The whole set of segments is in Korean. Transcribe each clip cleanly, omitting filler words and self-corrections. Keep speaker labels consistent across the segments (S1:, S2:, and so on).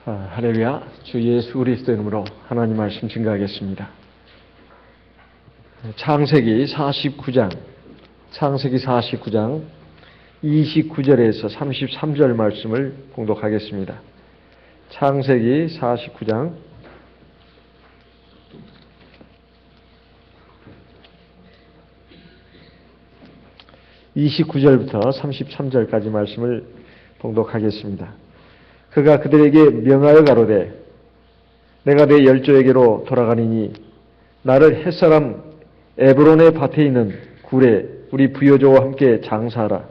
S1: 할렐루야. 주 예수 그리스도 이름으로 하나님 말씀 증거하겠습니다. 창세기 49장 29절에서 33절 말씀을 봉독하겠습니다. 창세기 49장 29절부터 33절까지 말씀을 봉독하겠습니다. 그가 그들에게 명하여 가로되 내가 내 열조에게로 돌아가니니 나를 햇사람 에브론의 밭에 있는 굴에 우리 부여조와 함께 장사하라.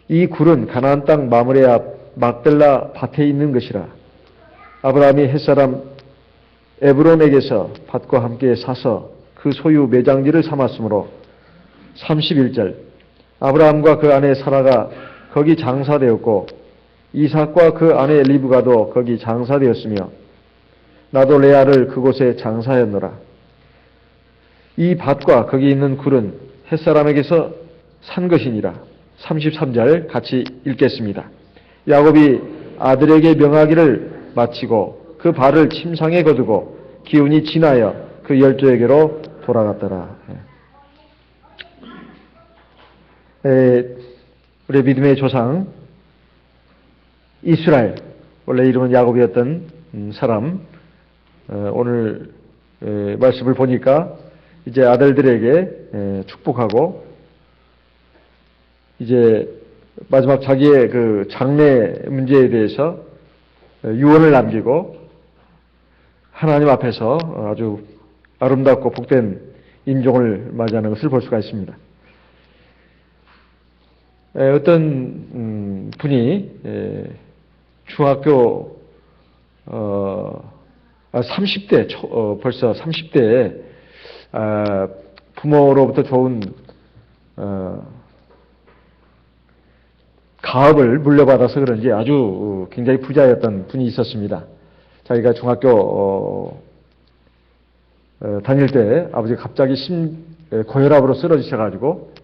S1: 이 굴은 가나안 땅 마므레 앞 막벨라 밭에 있는 것이라. 아브라함이 햇사람 에브론에게서 밭과 함께 사서 그 소유 매장지를 삼았으므로 31절 아브라함과 그 아내 사라가 거기 장사되었고 이삭과 그 아내 리브가도 거기 장사되었으며 나도 레아를 그곳에 장사하였노라. 이 밭과 거기 있는 굴은 햇사람에게서 산 것이니라. 33절 같이 읽겠습니다. 야곱이 아들에게 명하기를 마치고 그 발을 침상에 거두고 기운이 지나여 그 열조에게로 돌아갔더라. 우리 믿음의 조상 이스라엘, 원래 이름은 야곱이었던 사람, 오늘 말씀을 보니까 이제 아들들에게 축복하고 이제 마지막 자기의 그 장래 문제에 대해서 유언을 남기고 하나님 앞에서 아주 아름답고 복된 임종을 맞이하는 것을 볼 수가 있습니다. 어떤 분이 중학교 30대 벌써 30대에 부모로부터 좋은 가업을 물려받아서 그런지 아주 굉장히 부자였던 분이 있었습니다. 자기가 중학교 다닐 때 아버지가 갑자기 고혈압으로 쓰러지셔가지고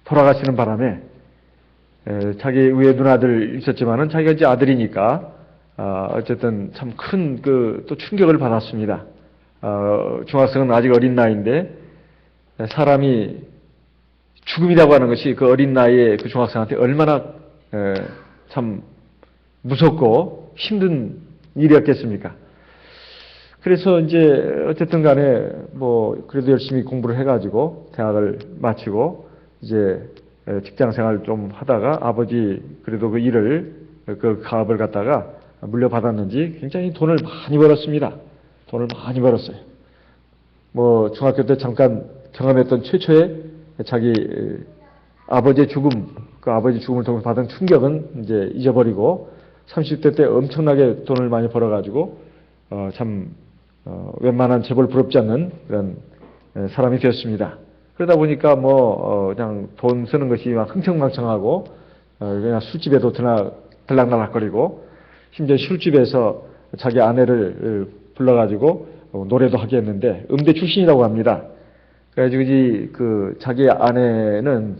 S1: 돌아가시는 바람에 자기 위에 누나들 있었지만은 자기가 이제 아들이니까 어쨌든 참 큰 또 충격을 받았습니다. 중학생은 아직 어린 나이인데 사람이 죽음이라고 하는 것이 그 어린 나이에 그 중학생한테 얼마나 참 무섭고 힘든 일이었겠습니까? 그래서 이제 어쨌든 간에 뭐 그래도 열심히 공부를 해가지고 대학을 마치고 이제 직장 생활 좀 하다가 아버지 그래도 그 일을 그 가업을 갖다가 물려받았는지 굉장히 돈을 많이 벌었습니다. 돈을 많이 벌었어요. 뭐 중학교 때 잠깐 경험했던 최초의 자기 아버지의 죽음, 그 아버지 죽음을 통해서 받은 충격은 이제 잊어버리고 30대 때 엄청나게 돈을 많이 벌어가지고 웬만한 재벌 부럽지 않는 그런 사람이 되었습니다. 그러다 보니까 그냥 돈 쓰는 것이 막 흥청망청하고 그냥 술집에도 들락날락거리고 심지어 술집에서 자기 아내를 불러가지고 노래도 하게 했는데 음대 출신이라고 합니다. 그래가지고 자기 아내는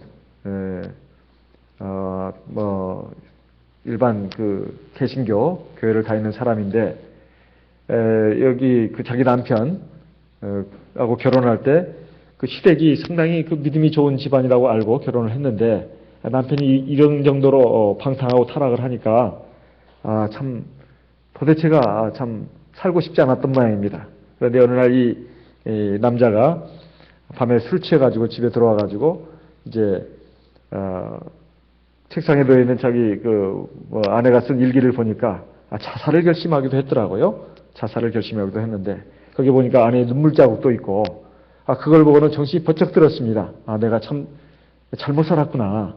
S1: 일반 개신교 교회를 다니는 사람인데 여기 자기 남편 하고 결혼할 때 그 시댁이 상당히 그 믿음이 좋은 집안이라고 알고 결혼을 했는데 남편이 이런 정도로 방탕하고 타락을 하니까 참 도대체가 참 살고 싶지 않았던 모양입니다. 그런데 어느 날 이 남자가 밤에 술 취해가지고 집에 들어와가지고 이제 책상에 놓여 있는 자기 아내가 쓴 일기를 보니까 자살을 결심하기도 했더라고요. 자살을 결심하기도 했는데 거기 보니까 아내의 눈물 자국도 있고 그걸 보고는 정신이 번쩍 들었습니다. 내가 참 잘못 살았구나.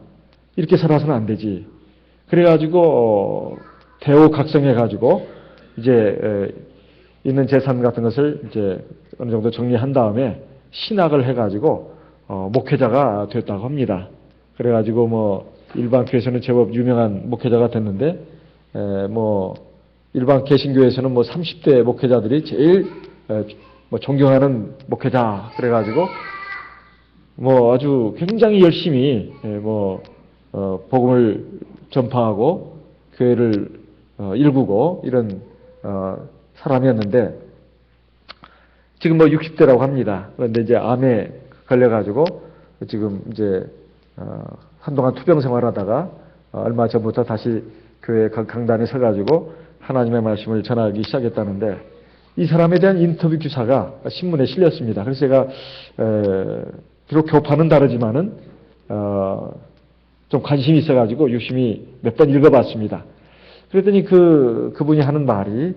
S1: 이렇게 살아서는 안 되지. 그래가지고 대우각성해가지고 이제 있는 재산 같은 것을 이제 어느 정도 정리한 다음에 신학을 해가지고 목회자가 됐다고 합니다. 그래가지고 일반 교회에서는 제법 유명한 목회자가 됐는데 일반 개신교에서는 30대 목회자들이 제일 존경하는 목회자 그래가지고 아주 굉장히 열심히 복음을 전파하고 교회를 일구고 이런 사람이었는데 지금 뭐 60대라고 합니다. 그런데 이제 암에 걸려가지고 지금 이제 한동안 투병 생활하다가 얼마 전부터 다시 교회 강단에 서가지고 하나님의 말씀을 전하기 시작했다는데 이 사람에 대한 인터뷰 기사가 신문에 실렸습니다. 그래서 제가 비록 교파는 다르지만은 좀 관심이 있어가지고 유심히 몇 번 읽어봤습니다. 그랬더니 그분이 하는 말이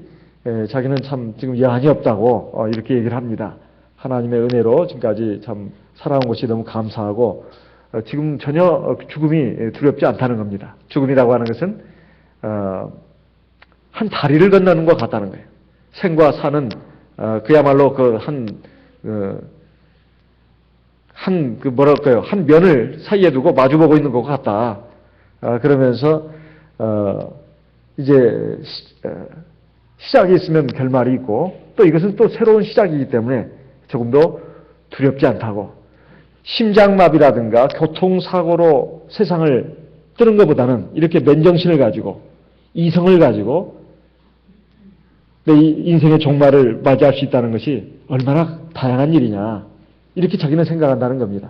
S1: 자기는 참 지금 여한이 없다고 이렇게 얘기를 합니다. 하나님의 은혜로 지금까지 참 살아온 것이 너무 감사하고 지금 전혀 죽음이 두렵지 않다는 겁니다. 죽음이라고 하는 것은 한 다리를 건너는 것 같다는 거예요. 생과 사는 그야말로 한 면을 사이에 두고 마주보고 있는 것 같다. 그러면서 이제 시작이 있으면 결말이 있고 또 이것은 또 새로운 시작이기 때문에 조금도 두렵지 않다고. 심장마비라든가 교통사고로 세상을 뜨는 것보다는 이렇게 맨정신을 가지고 이성을 가지고 내 인생의 종말을 맞이할 수 있다는 것이 얼마나 다양한 일이냐 이렇게 자기는 생각한다는 겁니다.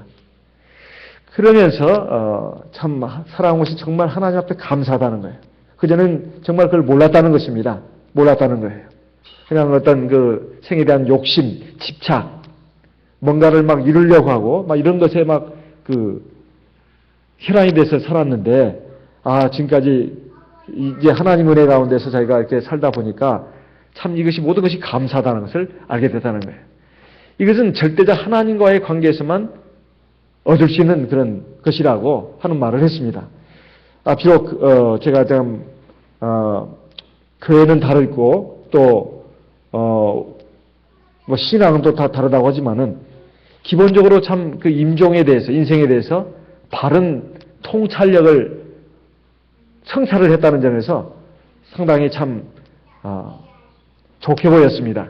S1: 그러면서 참 살아온 것이 정말 하나님 앞에 감사하다는 거예요. 그전엔 정말 그걸 몰랐다는 것입니다. 몰랐다는 거예요. 그냥 어떤 그 생에 대한 욕심, 집착, 뭔가를 막 이루려고 하고 막 이런 것에 막 혈안이 돼서 살았는데 지금까지 이제 하나님 은혜 가운데서 자기가 이렇게 살다 보니까 참 이것이 모든 것이 감사하다는 것을 알게 됐다는 거예요. 이것은 절대자 하나님과의 관계에서만 얻을 수 있는 그런 것이라고 하는 말을 했습니다. 비록 제가 좀 교회는 다르고 또 뭐 신앙은 또 다 다르다고 하지만은 기본적으로 참 그 임종에 대해서 인생에 대해서 바른 통찰력을 성찰을 했다는 점에서 상당히 참 좋게 보였습니다.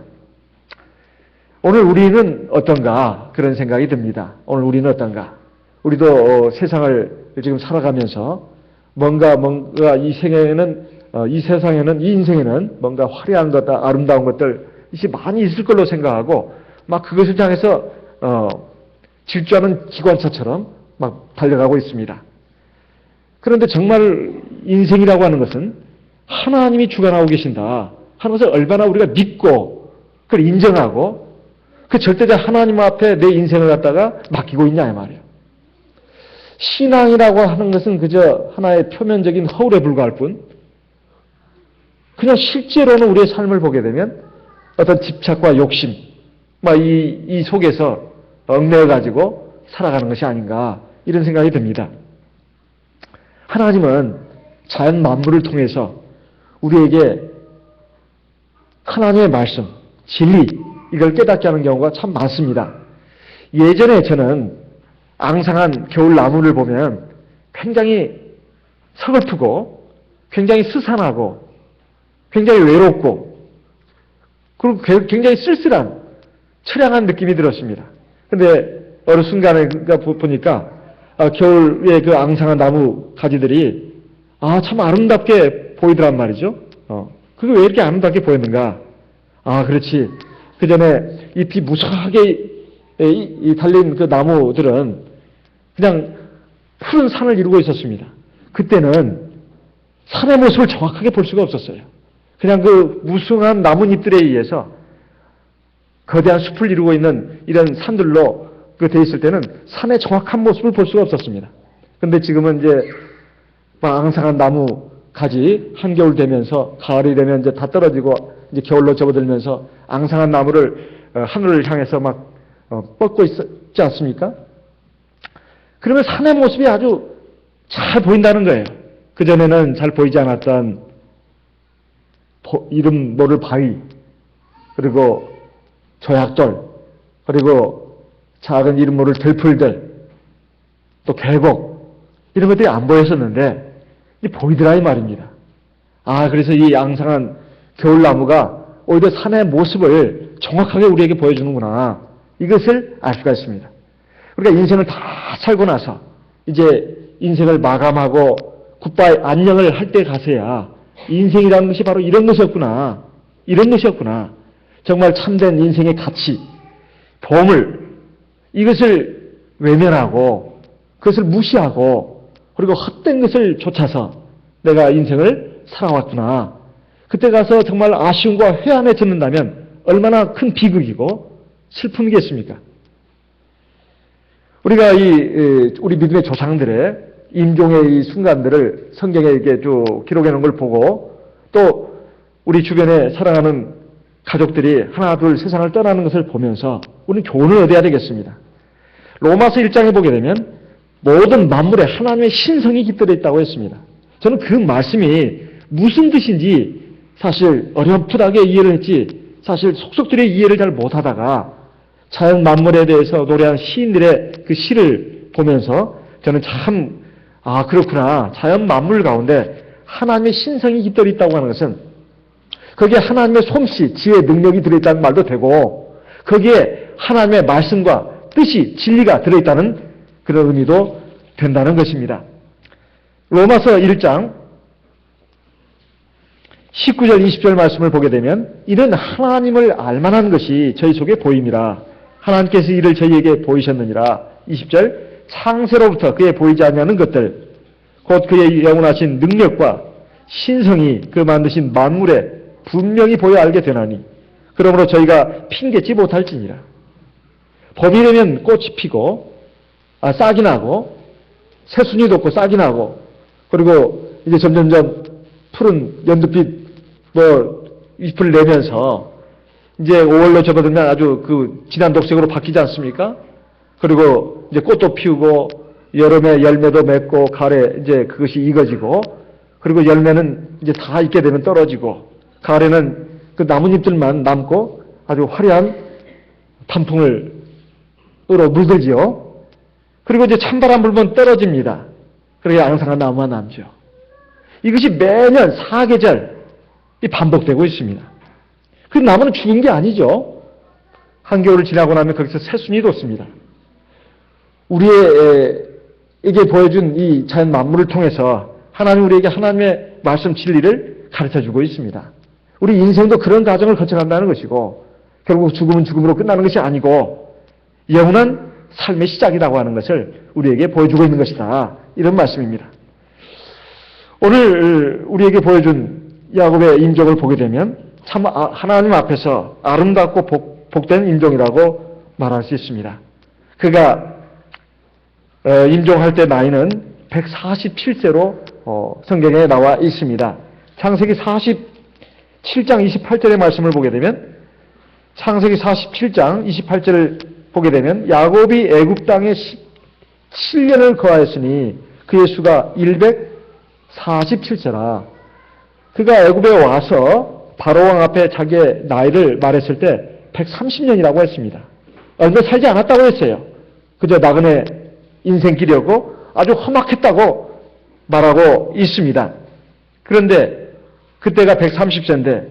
S1: 오늘 우리는 어떤가 그런 생각이 듭니다. 오늘 우리는 어떤가? 우리도 세상을 지금 살아가면서 뭔가 이 세상에는 이 인생에는 뭔가 화려한 것, 아름다운 것들 이게 많이 있을 걸로 생각하고 막 그것을 향해서 질주하는 기관차처럼 막 달려가고 있습니다. 그런데 정말 인생이라고 하는 것은 하나님이 주관하고 계신다 하는 것을 얼마나 우리가 믿고 그걸 인정하고 그 절대자 하나님 앞에 내 인생을 갖다가 맡기고 있냐 이 말이에요. 신앙이라고 하는 것은 그저 하나의 표면적인 허울에 불과할 뿐 그냥 실제로는 우리의 삶을 보게 되면 어떤 집착과 욕심 이 속에서 얽매여 가지고 살아가는 것이 아닌가 이런 생각이 듭니다. 하나님은 자연 만물을 통해서 우리에게 하나님의 말씀, 진리 이걸 깨닫게 하는 경우가 참 많습니다. 예전에 저는 앙상한 겨울 나무를 보면 굉장히 서글프고 굉장히 스산하고 굉장히 외롭고 그리고 굉장히 쓸쓸한 처량한 느낌이 들었습니다. 그런데 어느 순간에 보니까 겨울에 그 앙상한 나무 가지들이 참 아름답게 보이더란 말이죠. 그게 왜 이렇게 아름답게 보였는가? 그렇지. 그 전에 잎이 무성하게 달린 그 나무들은 그냥 푸른 산을 이루고 있었습니다. 그때는 산의 모습을 정확하게 볼 수가 없었어요. 그냥 그 무성한 나뭇잎들에 의해서 거대한 숲을 이루고 있는 이런 산들로 돼 있을 때는 산의 정확한 모습을 볼 수가 없었습니다. 그런데 지금은 이제 앙상한 나무 가지 한겨울 되면서 가을이 되면 이제 다 떨어지고 이제 겨울로 접어들면서 앙상한 나무를 하늘을 향해서 막 뻗고 있지 않습니까? 그러면 산의 모습이 아주 잘 보인다는 거예요. 그전에는 잘 보이지 않았던 이름 모를 바위, 그리고 조약돌, 그리고 작은 이름 모를 들풀들, 또 계곡, 이런 것들이 안 보였었는데, 보이더라 이 말입니다. 그래서 이 앙상한 겨울나무가 오히려 산의 모습을 정확하게 우리에게 보여주는구나. 이것을 알 수가 있습니다. 우리가 인생을 다 살고 나서, 이제 인생을 마감하고 굿바이, 안녕을 할 때 가서야 인생이라는 것이 바로 이런 것이었구나. 이런 것이었구나. 정말 참된 인생의 가치, 보물, 이것을 외면하고 그것을 무시하고 그리고 헛된 것을 쫓아서 내가 인생을 살아왔구나. 그때 가서 정말 아쉬움과 회한에 젖는다면 얼마나 큰 비극이고 슬픔이겠습니까? 우리가 우리 믿음의 조상들의 임종의 이 순간들을 성경에 이렇게 쭉 기록해 놓은 걸 보고 또 우리 주변에 사랑하는 가족들이 하나 둘 세상을 떠나는 것을 보면서 우리는 교훈을 얻어야 되겠습니다. 로마서 1장에 보게 되면 모든 만물에 하나님의 신성이 깃들어 있다고 했습니다. 저는 그 말씀이 무슨 뜻인지 사실 어렴풋하게 이해를 했지 사실 속속들이 이해를 잘 못하다가 자연 만물에 대해서 노래한 시인들의 그 시를 보면서 저는 참 그렇구나. 자연 만물 가운데 하나님의 신성이 깃들어 있다고 하는 것은 거기에 하나님의 솜씨, 지혜, 능력이 들어있다는 말도 되고 거기에 하나님의 말씀과 뜻이, 진리가 들어있다는 그런 의미도 된다는 것입니다. 로마서 1장 19절 20절 말씀을 보게 되면 이런 하나님을 알만한 것이 저희 속에 보임이라. 하나님께서 이를 저희에게 보이셨느니라. 20절 창세로부터 그에 보이지 않냐는 것들 곧 그의 영원하신 능력과 신성이 그 만드신 만물에 분명히 보여 알게 되나니 그러므로 저희가 핑계치 못할지니라. 봄이 되면 꽃이 피고 싹이 나고 새순이 돋고 싹이 나고 그리고 이제 점점점 푸른 연두빛 잎을 내면서 이제 5월로 접어들면 아주 그 진한 녹색으로 바뀌지 않습니까? 그리고 이제 꽃도 피우고 여름에 열매도 맺고 가을에 이제 그것이 익어지고 그리고 열매는 이제 다 익게 되면 떨어지고 가을에는 그 나뭇잎들만 남고 아주 화려한 단풍으로 물들지요. 그리고 이제 찬바람 불면 떨어집니다. 그러게 앙상한 나무만 남죠. 이것이 매년 사계절 반복되고 있습니다. 그 나무는 죽은 게 아니죠. 한겨울을 지나고 나면 거기서 새순이 돋습니다. 우리에게 보여준 이 자연 만물을 통해서 하나님 우리에게 하나님의 말씀 진리를 가르쳐주고 있습니다. 우리 인생도 그런 과정을 거쳐간다는 것이고 결국 죽음은 죽음으로 끝나는 것이 아니고 영원한 삶의 시작이라고 하는 것을 우리에게 보여주고 있는 것이다. 이런 말씀입니다. 오늘 우리에게 보여준 야곱의 인종을 보게 되면 참 하나님 앞에서 아름답고 복된 인종이라고 말할 수 있습니다. 그가 임종할 때 나이는 147세로 성경에 나와 있습니다. 창세기 47장 28절의 말씀을 보게 되면 창세기 47장 28절을 보게 되면 야곱이 애굽 땅에 17년을 거하였으니 그의 수가 147세라. 그가 애굽에 와서 바로왕 앞에 자기의 나이를 말했을 때 130년이라고 했습니다. 얼마 살지 않았다고 했어요. 그저 나그네 인생길이었고 아주 험악했다고 말하고 있습니다. 그런데 그때가 130세인데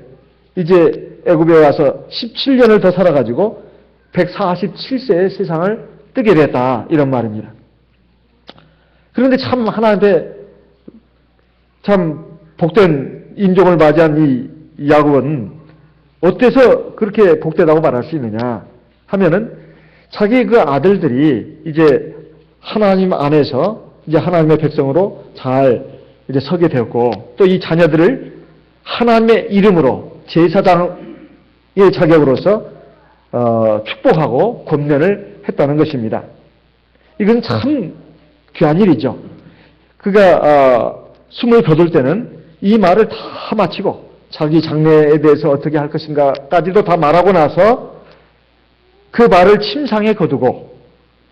S1: 이제 애굽에 와서 17년을 더 살아가지고 147세의 세상을 뜨게 됐다 이런 말입니다. 그런데 참 하나님께 참 복된 인종을 맞이한 이 야곱은 어때서 그렇게 복되다고 말할 수 있느냐 하면은 자기 그 아들들이 이제 하나님 안에서 이제 하나님의 백성으로 잘 이제 서게 되었고 또 이 자녀들을 하나님의 이름으로 제사장의 자격으로서 축복하고 권면을 했다는 것입니다. 이건 참 귀한 일이죠. 그가 숨을 거둘 때는 이 말을 다 마치고 자기 장래에 대해서 어떻게 할 것인가까지도 다 말하고 나서 그 말을 침상에 거두고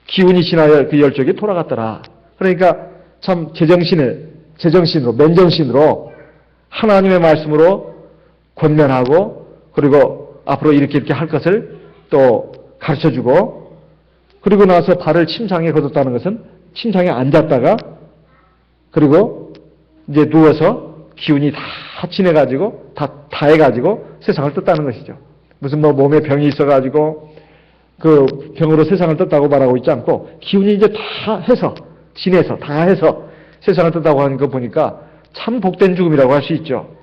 S1: 기운이 지나야 그 열적이 돌아갔더라. 그러니까 참 제정신으로 맨정신으로 하나님의 말씀으로 권면하고 그리고 앞으로 이렇게 할 것을 또 가르쳐주고 그리고 나서 발을 침상에 거뒀다는 것은 침상에 앉았다가 그리고 이제 누워서 기운이 다 지내가지고 다 해가지고 세상을 떴다는 것이죠. 무슨 몸에 병이 있어가지고 그 병으로 세상을 떴다고 말하고 있지 않고 기운이 이제 다 해서 지내서 다 해서 세상을 떠나고 하는 거 보니까 참 복된 죽음이라고 할 수 있죠.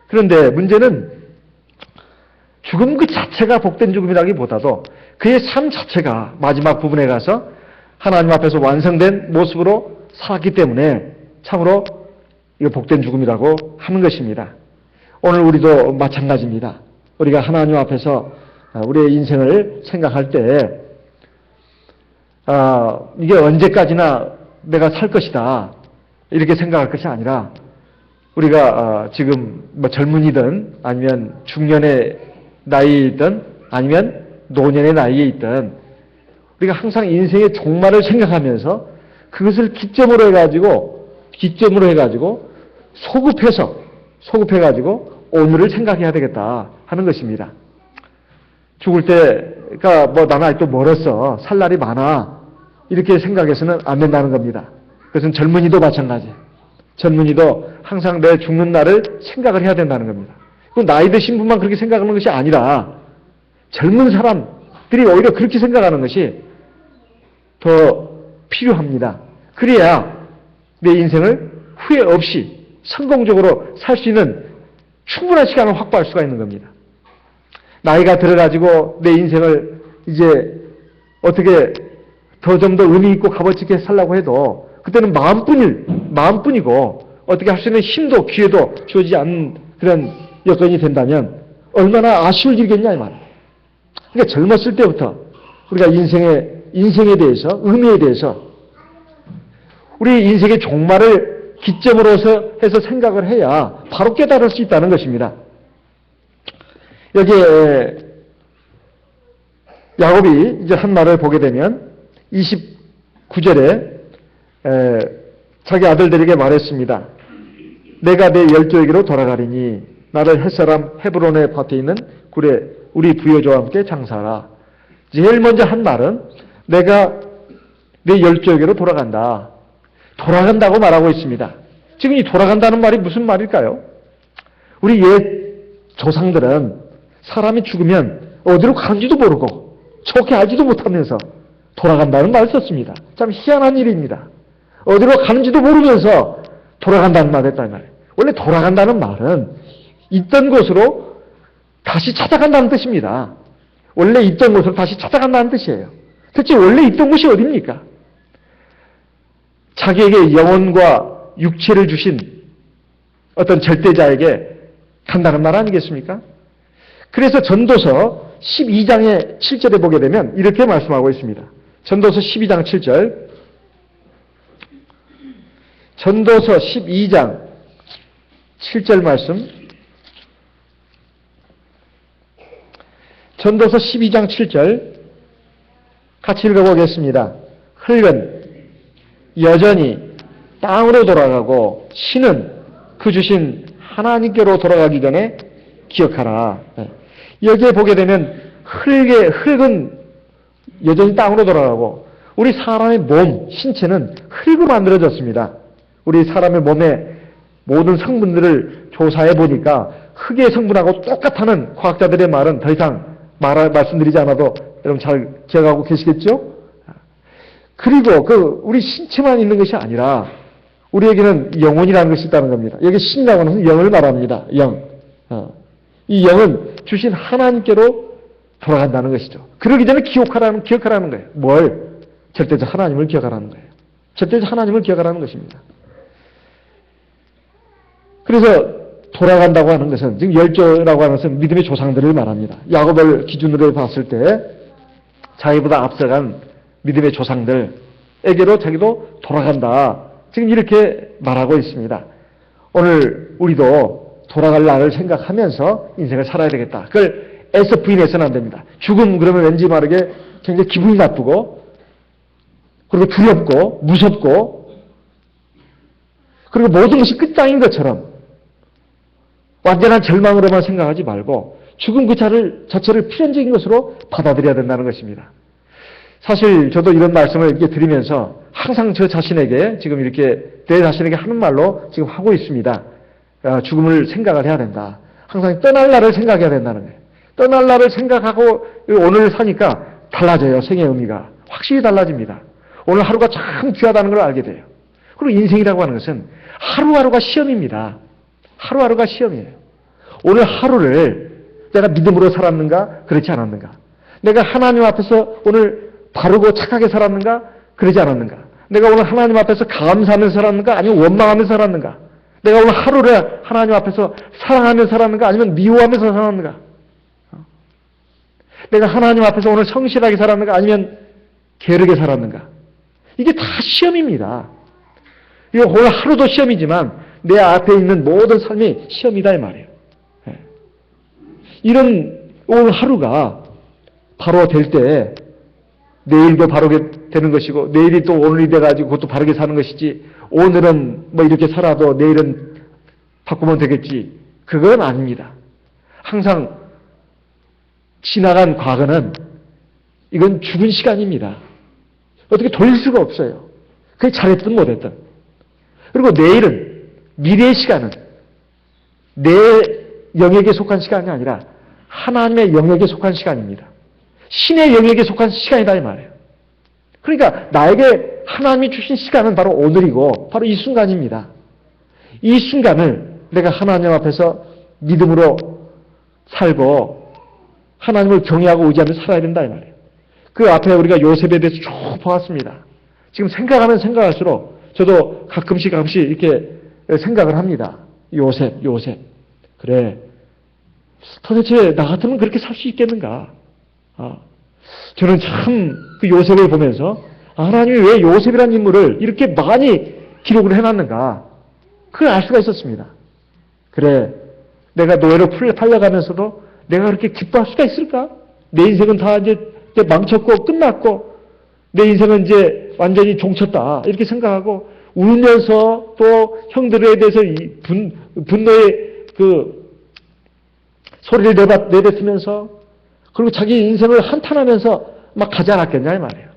S1: 그런데 문제는 죽음 그 자체가 복된 죽음이라기보다도 그의 삶 자체가 마지막 부분에 가서 하나님 앞에서 완성된 모습으로 살았기 때문에 참으로 이거 복된 죽음이라고 하는 것입니다. 오늘 우리도 마찬가지입니다. 우리가 하나님 앞에서 우리의 인생을 생각할 때 이게 언제까지나 내가 살 것이다 이렇게 생각할 것이 아니라 우리가 지금 뭐 젊은이든 아니면 중년의 나이에 있든 아니면 노년의 나이에 있든 우리가 항상 인생의 종말을 생각하면서 그것을 기점으로 해가지고 소급해가지고 오늘을 생각해야 되겠다 하는 것입니다. 죽을 때가 뭐 나는 아직도 멀었어. 살 날이 많아. 이렇게 생각해서는 안 된다는 겁니다. 그것은 젊은이도 마찬가지. 젊은이도 항상 내 죽는 날을 생각을 해야 된다는 겁니다. 그 나이 드신 분만 그렇게 생각하는 것이 아니라 젊은 사람들이 오히려 그렇게 생각하는 것이 더 필요합니다. 그래야 내 인생을 후회 없이 성공적으로 살 수 있는 충분한 시간을 확보할 수가 있는 겁니다. 나이가 들어가지고 내 인생을 이제 어떻게 좀 더 의미 있고 값어치 있게 살려고 해도 그때는 마음뿐이고 어떻게 할 수 있는 힘도 기회도 주어지지 않는 그런 여건이 된다면 얼마나 아쉬울 일이겠냐 이 말이에요. 그러니까 젊었을 때부터 우리가 인생에 대해서 의미에 대해서 우리 인생의 종말을 기점으로 해서 생각을 해야 바로 깨달을 수 있다는 것입니다. 여기에 야곱이 이제 한 말을 보게 되면 29절에 자기 아들들에게 말했습니다. 내가 내 열조에게로 돌아가리니 나를 햇사람 헤브론의 밭에 있는 굴에 우리 부여조와 함께 장사하라. 제일 먼저 한 말은 내가 내 열조에게로 돌아간다. 돌아간다고 말하고 있습니다. 지금 이 돌아간다는 말이 무슨 말일까요? 우리 옛 조상들은 사람이 죽으면 어디로 가는지도 모르고 좋게 알지도 못하면서 돌아간다는 말을 썼습니다. 참 희한한 일입니다. 어디로 가는지도 모르면서 돌아간다는 말을 했다는 말이에요. 원래 돌아간다는 말은 있던 곳으로 다시 찾아간다는 뜻입니다. 원래 있던 곳으로 다시 찾아간다는 뜻이에요. 대체 원래 있던 곳이 어디입니까? 자기에게 영혼과 육체를 주신 어떤 절대자에게 간다는 말 아니겠습니까? 그래서 전도서 12장의 7절에 보게 되면 이렇게 말씀하고 있습니다. 전도서 12장 7절. 전도서 12장 7절 말씀. 전도서 12장 7절 같이 읽어보겠습니다. 흙은 여전히 땅으로 돌아가고 신은 그 주신 하나님께로 돌아가기 전에 기억하라. 여기에 보게 되면 흙은 여전히 땅으로 돌아가고 우리 사람의 몸, 신체는 흙으로 만들어졌습니다. 우리 사람의 몸의 모든 성분들을 조사해 보니까 흙의 성분하고 똑같다는 과학자들의 말은 더 이상 말씀드리지 않아도 여러분 잘 기억하고 계시겠죠? 그리고 우리 신체만 있는 것이 아니라 우리에게는 영혼이라는 것이 있다는 겁니다. 여기 신이라고 하는 것은 영을 말합니다. 영. 이 영은 주신 하나님께로 돌아간다는 것이죠. 그러기 전에 기억하라는 거예요. 뭘? 절대적 하나님을 기억하라는 거예요. 절대적 하나님을 기억하라는 것입니다. 그래서 돌아간다고 하는 것은 지금 열조라고 하는 것은 믿음의 조상들을 말합니다. 야곱을 기준으로 봤을 때 자기보다 앞서간 믿음의 조상들에게로 자기도 돌아간다. 지금 이렇게 말하고 있습니다. 오늘 우리도 돌아갈 날을 생각하면서 인생을 살아야 되겠다. 그걸 애써 부인해서는 안 됩니다. 죽음 그러면 왠지 모르게 굉장히 기분이 나쁘고 그리고 두렵고 무섭고 그리고 모든 것이 끝장인 것처럼 완전한 절망으로만 생각하지 말고 죽음 그 자체를 필연적인 것으로 받아들여야 된다는 것입니다. 사실 저도 이런 말씀을 이렇게 드리면서 항상 저 자신에게 지금 이렇게 내 자신에게 하는 말로 지금 하고 있습니다. 죽음을 생각을 해야 된다. 항상 떠날 날을 생각해야 된다는 거예요. 떠날 날을 생각하고 오늘을 사니까 달라져요. 생의 의미가. 확실히 달라집니다. 오늘 하루가 참 귀하다는 걸 알게 돼요. 그리고 인생이라고 하는 것은 하루하루가 시험입니다. 하루하루가 시험이에요. 오늘 하루를 내가 믿음으로 살았는가? 그렇지 않았는가? 내가 하나님 앞에서 오늘 바르고 착하게 살았는가? 그러지 않았는가? 내가 오늘 하나님 앞에서 감사하면서 살았는가? 아니면 원망하면서 살았는가? 내가 오늘 하루를 하나님 앞에서 사랑하면서 살았는가? 아니면 미워하면서 살았는가? 내가 하나님 앞에서 오늘 성실하게 살았는가? 아니면 게으르게 살았는가? 이게 다 시험입니다. 이거 오늘 하루도 시험이지만 내 앞에 있는 모든 삶이 시험이다 이 말이에요. 이런 오늘 하루가 바로 될 때 내일도 바르게 되는 것이고 내일이 또 오늘이 돼가지고 그것도 바르게 사는 것이지 오늘은 뭐 이렇게 살아도 내일은 바꾸면 되겠지. 그건 아닙니다. 항상 지나간 과거는 이건 죽은 시간입니다. 어떻게 돌릴 수가 없어요. 그게 잘했든 못했든. 그리고 내일은 미래의 시간은 내 영역에 속한 시간이 아니라 하나님의 영역에 속한 시간입니다. 신의 영역에 속한 시간이다 이 말이에요. 그러니까 나에게 하나님이 주신 시간은 바로 오늘이고 바로 이 순간입니다. 이 순간을 내가 하나님 앞에서 믿음으로 살고 하나님을 경외하고 의지하며 살아야 된다 이 말이에요. 그 앞에 우리가 요셉에 대해서 쭉 보았습니다. 지금 생각하면 생각할수록 저도 가끔씩 이렇게 생각을 합니다. 요셉. 그래. 도대체 나 같으면 그렇게 살 수 있겠는가? 저는 참 그 요셉을 보면서 하나님이 왜 요셉이라는 인물을 이렇게 많이 기록을 해놨는가? 그걸 알 수가 있었습니다. 그래. 내가 노예로 팔려가면서도 내가 그렇게 기뻐할 수가 있을까? 내 인생은 다 이제 망쳤고 끝났고 내 인생은 이제 완전히 종쳤다. 이렇게 생각하고 울면서 또 형들에 대해서 분노의 그 소리를 내뱉으면서 그리고 자기 인생을 한탄하면서 막 가지 않았겠냐 이 말이에요.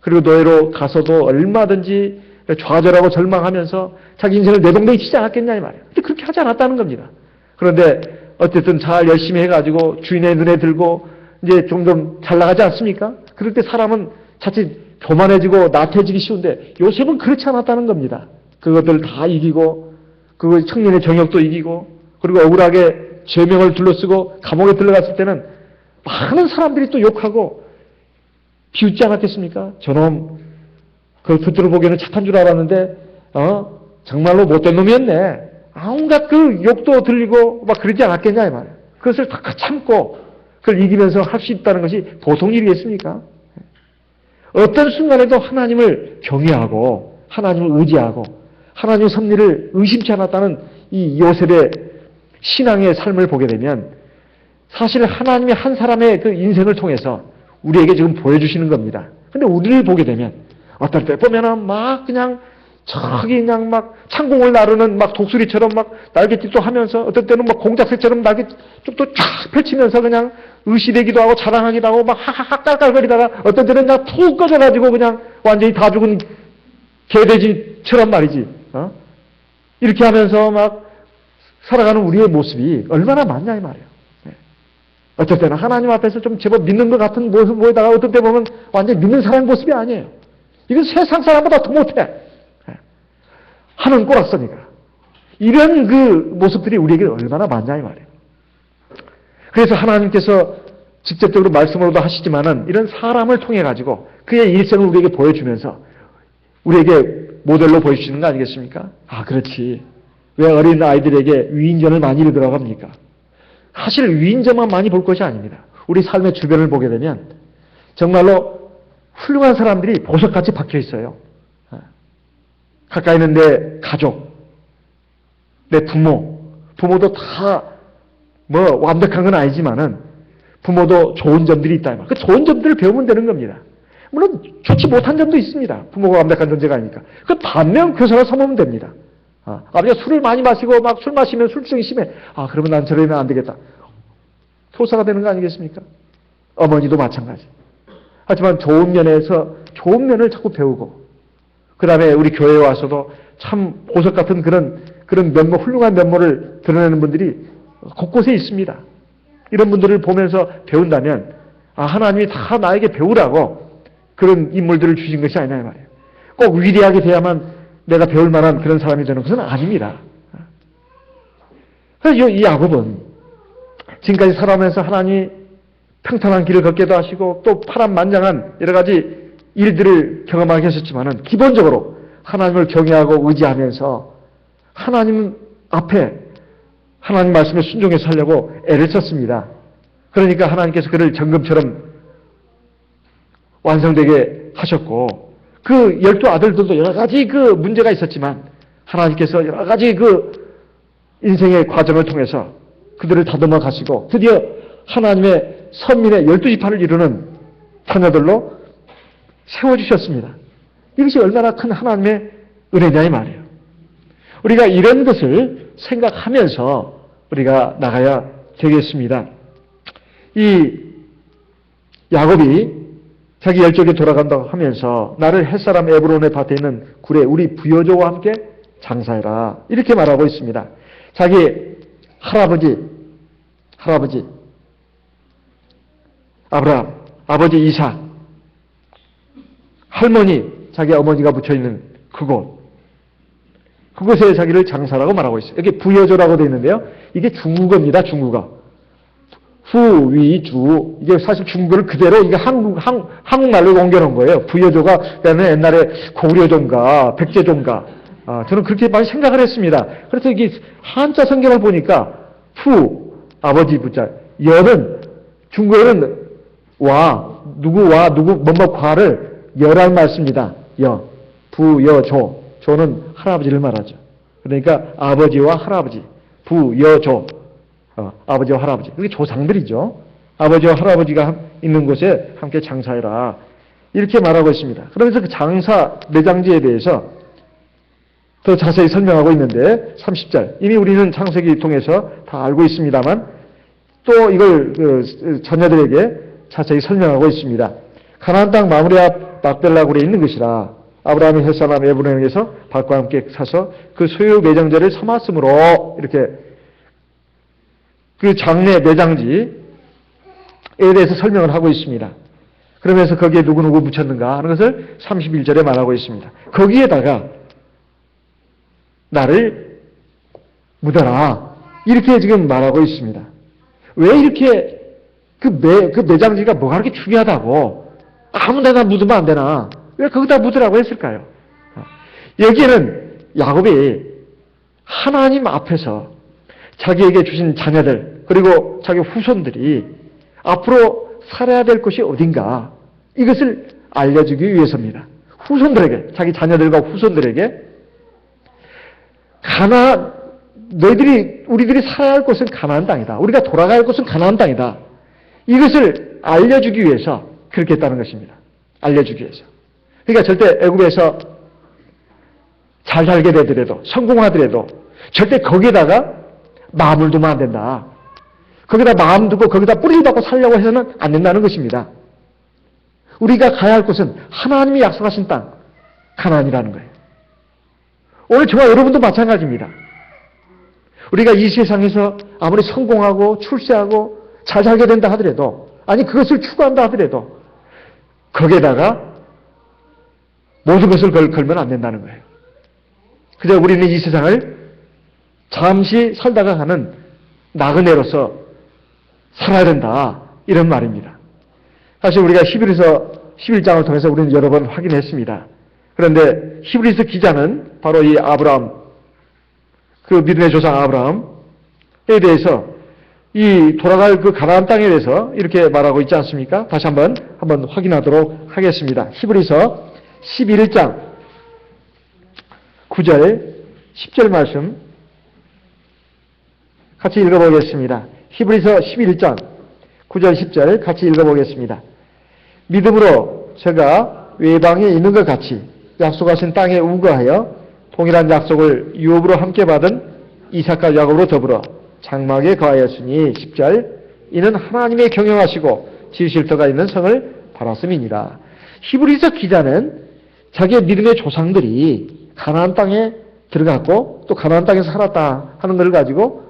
S1: 그리고 노예로 가서도 얼마든지 좌절하고 절망하면서 자기 인생을 내동댕이 치지 않았겠냐 이 말이에요. 근데 그렇게 하지 않았다는 겁니다. 그런데 어쨌든 잘 열심히 해가지고 주인의 눈에 들고 이제 좀 더 잘 나가지 않습니까? 그럴 때 사람은 자칫 교만해지고 나태해지기 쉬운데 요셉은 그렇지 않았다는 겁니다. 그것들 다 이기고 그 청년의 정욕도 이기고 그리고 억울하게 죄명을 둘러쓰고 감옥에 들어갔을 때는 많은 사람들이 또 욕하고 비웃지 않았겠습니까? 저놈 그 겉으로 보기에는 착한 줄 알았는데 정말로 못된 놈이었네. 온갖 그 욕도 들리고 막 그러지 않았겠냐 이 말이에요. 그것을 다 참고 그걸 이기면서 할 수 있다는 것이 보통 일이겠습니까? 어떤 순간에도 하나님을 경외하고 하나님을 의지하고 하나님의 섭리를 의심치 않았다는 이 요셉의 신앙의 삶을 보게 되면 사실 하나님이 한 사람의 그 인생을 통해서 우리에게 지금 보여주시는 겁니다. 근데 우리를 보게 되면 어떨 때 보면은 막 그냥 저기 그냥 막 창공을 나르는 막 독수리처럼 막 날갯짓도 하면서 어떨 때는 막 공작새처럼 날갯짓도 쫙 펼치면서 그냥 의시되기도 하고 자랑하기도 하고 막 하하하 깔깔거리다가 어떤 때는 그냥 푹 꺼져가지고 그냥 완전히 다 죽은 개돼지처럼 말이지. 이렇게 하면서 막 살아가는 우리의 모습이 얼마나 많냐 이 말이에요. 어떨 때는 하나님 앞에서 좀 제법 믿는 것 같은 모습 보이다가 어떨 때 보면 완전히 믿는 사람 모습이 아니에요. 이건 세상 사람보다 더 못해. 하는 꼬락서니까. 이런 그 모습들이 우리에게 얼마나 많냐 이 말이에요. 그래서 하나님께서 직접적으로 말씀으로도 하시지만은 이런 사람을 통해 가지고 그의 일생을 우리에게 보여주면서 우리에게 모델로 보여주시는 거 아니겠습니까? 그렇지. 왜 어린 아이들에게 위인전을 많이 읽으라고 합니까? 사실 위인전만 많이 볼 것이 아닙니다. 우리 삶의 주변을 보게 되면 정말로 훌륭한 사람들이 보석같이 박혀 있어요. 가까이 있는 내 가족, 내 부모도 다 뭐 완벽한 건 아니지만은 부모도 좋은 점들이 있다. 그 좋은 점들을 배우면 되는 겁니다. 물론 좋지 못한 점도 있습니다. 부모가 완벽한 존재가 아니니까. 그 반면 교사가 삼으면 됩니다. 아버지가 술을 많이 마시고 막 술 마시면 술증이 심해. 그러면 난 저러면 안 되겠다. 교사가 되는 거 아니겠습니까? 어머니도 마찬가지. 하지만 좋은 면에서 좋은 면을 자꾸 배우고 그 다음에 우리 교회에 와서도 참 보석 같은 그런 면모, 훌륭한 면모를 드러내는 분들이 곳곳에 있습니다. 이런 분들을 보면서 배운다면 하나님이 다 나에게 배우라고 그런 인물들을 주신 것이 아니냐 말이에요. 꼭 위대하게 돼야만 내가 배울 만한 그런 사람이 되는 것은 아닙니다. 그래서 이 야곱은 지금까지 살아오면서 하나님이 평탄한 길을 걷게도 하시고 또 파란만장한 여러 가지 일들을 경험하게 하셨지만은 기본적으로 하나님을 경외하고 의지하면서 하나님 앞에 하나님 말씀에 순종해서 살려고 애를 썼습니다. 그러니까 하나님께서 그를 정금처럼 완성되게 하셨고 그 12 아들들도 여러 가지 그 문제가 있었지만 하나님께서 여러 가지 그 인생의 과정을 통해서 그들을 다듬어 가시고 드디어 하나님의 선민의 12지파를 이루는 자녀들로 세워주셨습니다. 이것이 얼마나 큰 하나님의 은혜냐 이 말이에요. 우리가 이런 것을 생각하면서 우리가 나가야 되겠습니다. 이 야곱이 자기 열정에 돌아간다고 하면서 나를 햇사람 에브론의 밭에 있는 굴에 우리 부여조와 함께 장사해라 이렇게 말하고 있습니다. 자기 할아버지 아브라함, 아버지 이삭, 할머니 자기 어머니가 붙여있는 그곳에 자기를 장사라고 말하고 있어요. 여기 부여조라고 되어 있는데요. 이게 중국어입니다. 중국어. 후위주. 이게 사실 중국어를 그대로 이게 한국말로 옮겨놓은 거예요. 부여조가 그다음에 옛날에 고려조인가 백제조인가. 저는 그렇게 많이 생각을 했습니다. 그래서 이게 한자 성경을 보니까 아버지 부자, 여는 중국어는 누구 뭐뭐과를 여란 말씁니다. 부여조. 조는 할아버지를 말하죠. 그러니까 아버지와 할아버지, 부여조, 아버지와 할아버지. 그게 조상들이죠. 아버지와 할아버지가 있는 곳에 함께 장사해라. 이렇게 말하고 있습니다. 그러면서 그 장사 매장지에 대해서 더 자세히 설명하고 있는데 30절. 이미 우리는 창세기 통해서 다 알고 있습니다만 또 이걸 자녀들에게 자세히 설명하고 있습니다. 가나안 땅 마므레 앞 막벨라굴에 있는 것이라. 아브라함이 햇사람 에브론에게서 밭과 함께 사서 그 소유 매장지를 삼았으므로 이렇게 그 장래 매장지에 대해서 설명을 하고 있습니다. 그러면서 거기에 누구누구 붙였는가 하는 것을 31절에 말하고 있습니다. 거기에다가 나를 묻어라 이렇게 지금 말하고 있습니다. 왜 이렇게 그 매장지가 뭐가 그렇게 중요하다고 아무 데나 묻으면 안 되나? 왜 거기다 묻으라고 했을까요? 여기에는 야곱이 하나님 앞에서 자기에게 주신 자녀들 그리고 자기 후손들이 앞으로 살아야 될 곳이 어딘가 이것을 알려주기 위해서입니다. 후손들에게 자기 자녀들과 후손들에게 우리들이 살아야 할 곳은 가나안 땅이다. 우리가 돌아갈 곳은 가나안 땅이다. 이것을 알려주기 위해서 그렇게 했다는 것입니다. 알려주기 위해서. 그러니까 절대 애굽에서 잘 살게 되더라도 성공하더라도 절대 거기에다가 마음을 두면 안 된다. 거기다 마음 두고 거기다 뿌리를 받고 살려고 해서는 안 된다는 것입니다. 우리가 가야 할 곳은 하나님이 약속하신 땅 가나안이라는 거예요. 오늘 저와 여러분도 마찬가지입니다. 우리가 이 세상에서 아무리 성공하고 출세하고 잘 살게 된다 하더라도 아니 그것을 추구한다 하더라도 거기에다가 모든 것을 걸면 안 된다는 거예요. 그저 우리는 이 세상을 잠시 살다가 가는 나그네로서 살아야 된다. 이런 말입니다. 사실 우리가 히브리서 11장을 통해서 우리는 여러 번 확인했습니다. 그런데 히브리서 기자는 바로 이 아브라함, 그 믿음의 조상 아브라함에 대해서 이 돌아갈 그 가나안 땅에 대해서 이렇게 말하고 있지 않습니까? 다시 한번 확인하도록 하겠습니다. 히브리서 11장 9절 10절 말씀 같이 읽어보겠습니다. 히브리서 11장 9절 10절 같이 읽어보겠습니다. 믿음으로 저가 외방에 있는 것 같이 약속하신 땅에 우거하여 동일한 약속을 유업으로 함께 받은 이삭과 야곱으로 더불어 장막에 거하였으니 10절 이는 하나님의 경영하시고 지으실 터가 있는 성을 바랐음이니라. 히브리서 기자는 자기의 믿음의 조상들이 가나안 땅에 들어갔고 또 가나안 땅에서 살았다 하는 걸 가지고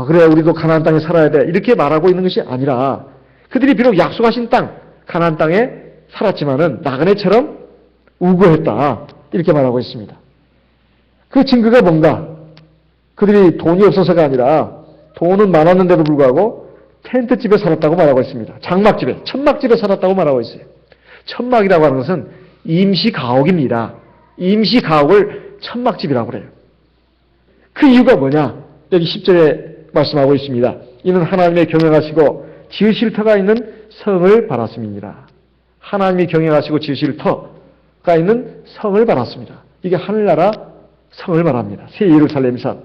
S1: 그래 우리도 가나안 땅에 살아야 돼 이렇게 말하고 있는 것이 아니라 그들이 비록 약속하신 땅 가나안 땅에 살았지만은 나그네처럼 우거했다 이렇게 말하고 있습니다. 그 증거가 뭔가? 그들이 돈이 없어서가 아니라 돈은 많았는데도 불구하고 텐트집에 살았다고 말하고 있습니다. 장막집에, 천막집에 살았다고 말하고 있어요. 천막이라고 하는 것은 임시가옥입니다. 임시가옥을 천막집이라고 그래요. 그 이유가 뭐냐? 여기 10절에 말씀하고 있습니다. 이는 하나님의 경영하시고 지으실 터가 있는 성을 바랐음이니라. 하나님이 경영하시고 지으실 터가 있는 성을 바랐습니다. 이게 하늘나라 성을 말합니다. 새 예루살렘 성.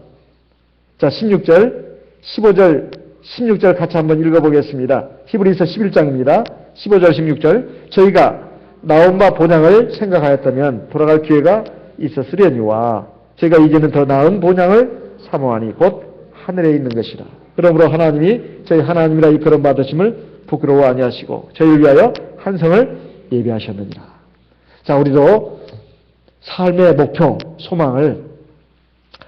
S1: 자, 16절, 15절, 16절 같이 한번 읽어보겠습니다. 히브리서 11장입니다. 15절, 16절. 저희가 나온 바 본향을 생각하였다면 돌아갈 기회가 있었으려니와 저희가 이제는 더 나은 본향을 사모하니 곧 하늘에 있는 것이라. 그러므로 하나님이 저희 하나님이라 이끌음 받으심을 부끄러워 아니하시고 저희를 위하여 한 성을 예비하셨느니라. 자, 우리도 삶의 목표, 소망을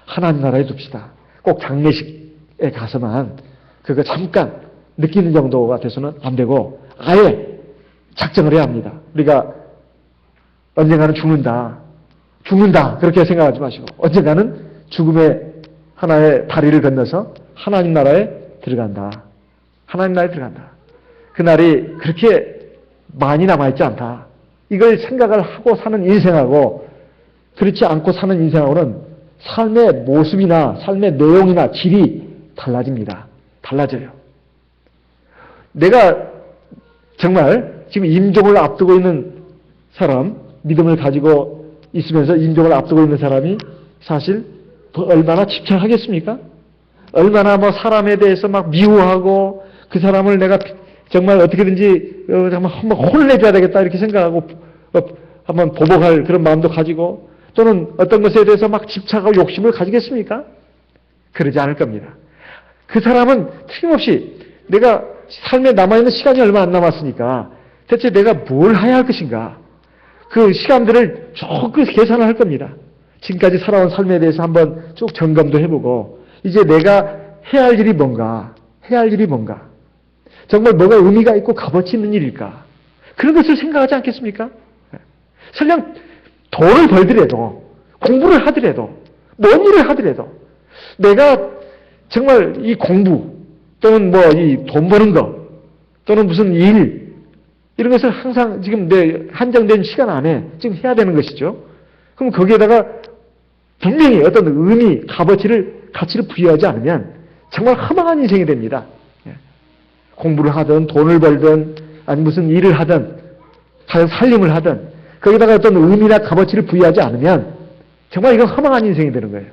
S1: 하나님 나라에 둡시다. 꼭 장례식에 가서만 그거 잠깐 느끼는 정도가 돼서는 안 되고 아예 작정을 해야 합니다. 우리가 언젠가는 죽는다 그렇게 생각하지 마시고 언젠가는 죽음의 하나의 다리를 건너서 하나님 나라에 들어간다. 하나님 나라에 들어간다. 그날이 그렇게 많이 남아있지 않다. 이걸 생각을 하고 사는 인생하고 그렇지 않고 사는 인생하고는 삶의 모습이나 삶의 내용이나 질이 달라집니다. 달라져요. 내가 정말 지금 임종을 앞두고 있는 사람, 믿음을 가지고 있으면서 임종을 앞두고 있는 사람이 사실 얼마나 집착하겠습니까? 얼마나 뭐 사람에 대해서 막 미워하고 그 사람을 내가 정말 어떻게든지 한번 혼내줘야 되겠다 이렇게 생각하고 한번 보복할 그런 마음도 가지고 또는 어떤 것에 대해서 막 집착하고 욕심을 가지겠습니까? 그러지 않을 겁니다. 그 사람은 틀림없이 내가 삶에 남아있는 시간이 얼마 안 남았으니까 대체 내가 뭘 해야 할 것인가? 그 시간들을 조금 계산을 할 겁니다. 지금까지 살아온 삶에 대해서 한번 쭉 점검도 해보고 이제 내가 해야 할 일이 뭔가? 해야 할 일이 뭔가? 정말 뭐가 의미가 있고 값어치 있는 일일까? 그런 것을 생각하지 않겠습니까? 설령 돈을 벌더라도 공부를 하더라도 뭔 일을 하더라도 내가 정말 이 공부 또는 뭐 이 돈 버는 거 또는 무슨 일 이런 것을 항상 지금 내 한정된 시간 안에 지금 해야 되는 것이죠. 그럼 거기에다가 분명히 어떤 의미, 가치를 부여하지 않으면 정말 허망한 인생이 됩니다. 공부를 하든 돈을 벌든 아니 무슨 일을 하든 살림을 하든 거기다가 어떤 의미나 값어치를 부여하지 않으면 정말 이건 허망한 인생이 되는 거예요.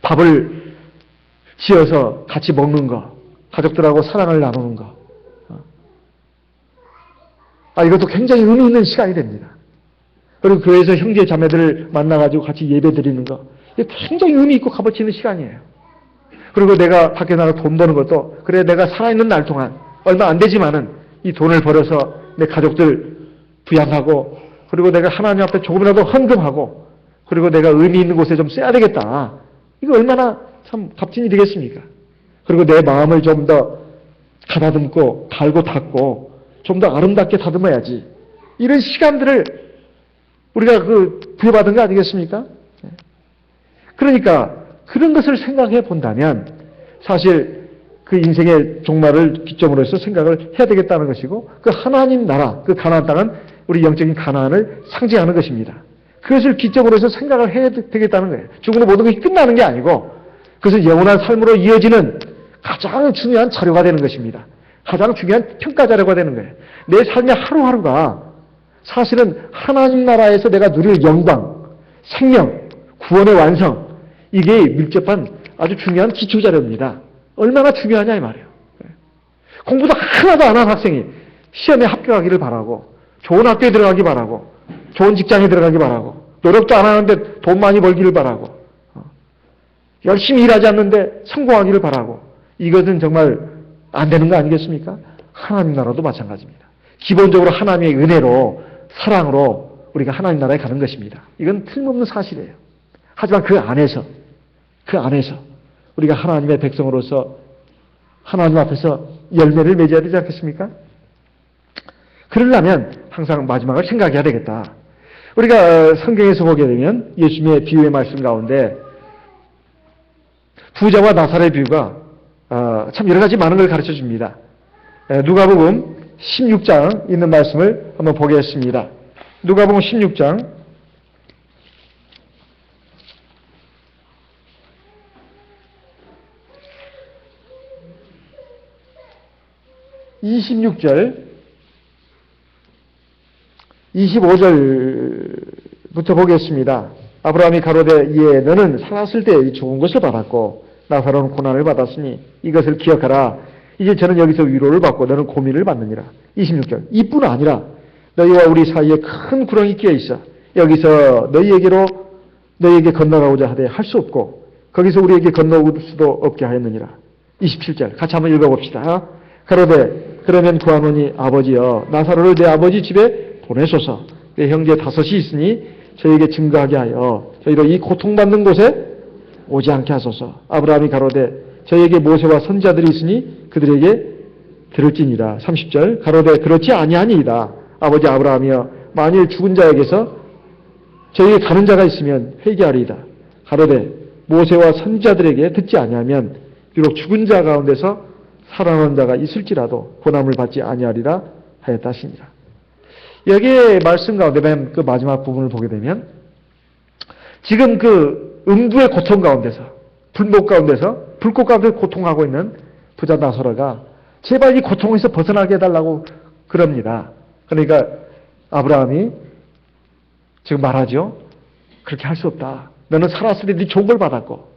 S1: 밥을 지어서 같이 먹는 거, 가족들하고 사랑을 나누는 거. 이것도 굉장히 의미 있는 시간이 됩니다. 그리고 교회에서 형제 자매들을 만나가지고 같이 예배 드리는 거. 이게 굉장히 의미 있고 값어치 있는 시간이에요. 그리고 내가 밖에 나가 돈 버는 것도 그래 내가 살아있는 날 동안 얼마 안 되지만은 이 돈을 벌어서 내 가족들 부양하고 그리고 내가 하나님 앞에 조금이라도 헌금하고 그리고 내가 의미 있는 곳에 좀 써야 되겠다. 이거 얼마나 참 값진 일이 되겠습니까? 그리고 내 마음을 좀 더 가다듬고 갈고 닦고 좀 더 아름답게 다듬어야지. 이런 시간들을 우리가 부여받은 거 아니겠습니까? 그러니까 그런 것을 생각해 본다면 사실 그 인생의 종말을 기점으로 해서 생각을 해야 되겠다는 것이고 그 하나님 나라, 그 가나안 땅은 우리 영적인 가나안을 상징하는 것입니다. 그것을 기점으로 해서 생각을 해야 되겠다는 거예요. 죽음으로 모든 것이 끝나는 게 아니고 그것은 영원한 삶으로 이어지는 가장 중요한 자료가 되는 것입니다. 가장 중요한 평가 자료가 되는 거예요. 내 삶의 하루하루가 사실은 하나님 나라에서 내가 누릴 영광, 생명, 구원의 완성 이게 밀접한 아주 중요한 기초 자료입니다. 얼마나 중요하냐 이 말이에요. 공부도 하나도 안 한 학생이 시험에 합격하기를 바라고 좋은 학교에 들어가기 바라고 좋은 직장에 들어가기 바라고 노력도 안 하는데 돈 많이 벌기를 바라고 열심히 일하지 않는데 성공하기를 바라고 이것은 정말 안 되는 거 아니겠습니까? 하나님 나라도 마찬가지입니다. 기본적으로 하나님의 은혜로 사랑으로 우리가 하나님 나라에 가는 것입니다. 이건 틀림없는 사실이에요. 하지만 그 안에서 우리가 하나님의 백성으로서 하나님 앞에서 열매를 맺어야 되지 않겠습니까? 그러려면 항상 마지막을 생각해야 되겠다. 우리가 성경에서 보게 되면 예수님의 비유의 말씀 가운데 부자와 나사렛의 비유가 참 여러 가지 많은 걸 가르쳐 줍니다. 누가복음 16장 있는 말씀을 한번 보겠습니다. 누가복음 16장 26절 25절부터 보겠습니다. 아브라함이 가로되 이에 너는 살았을 때 좋은 것을 받았고 나사로는 고난을 받았으니 이것을 기억하라. 이제 저는 여기서 위로를 받고 너는 고민을 받느니라. 26절 이뿐 아니라 너희와 우리 사이에 큰 구렁이 끼어 있어 여기서 너희에게 건너가고자 하되 할 수 없고 거기서 우리에게 건너올 수도 없게 하였느니라. 27절 같이 한번 읽어봅시다. 가로되 그러면 구하노니 아버지여 나사로를 내 아버지 집에 보내소서. 내 형제 5이 있으니 저에게 증거하게 하여 저희로 이 고통받는 곳에 오지 않게 하소서. 아브라함이 가로되 저에게 모세와 선지자들이 있으니 그들에게 들을지니라. 30절 가로되 그렇지 아니하니이다. 아버지 아브라함이여 만일 죽은 자에게서 저에게 가는 자가 있으면 회개하리이다. 가로되 모세와 선지자들에게 듣지 아니하면 비록 죽은 자 가운데서 살아난 자가 있을지라도 고난을 받지 아니하리라 하였다 하시니라. 여기에 말씀 가운데 맨 그 마지막 부분을 보게 되면 지금 그 음부의 고통 가운데서 불꽃 가운데 고통하고 있는 부자 나사로가 제발 이 고통에서 벗어나게 해달라고 그럽니다. 그러니까 아브라함이 지금 말하죠. 그렇게 할 수 없다. 너는 살았을 때 네 좋은 걸 받았고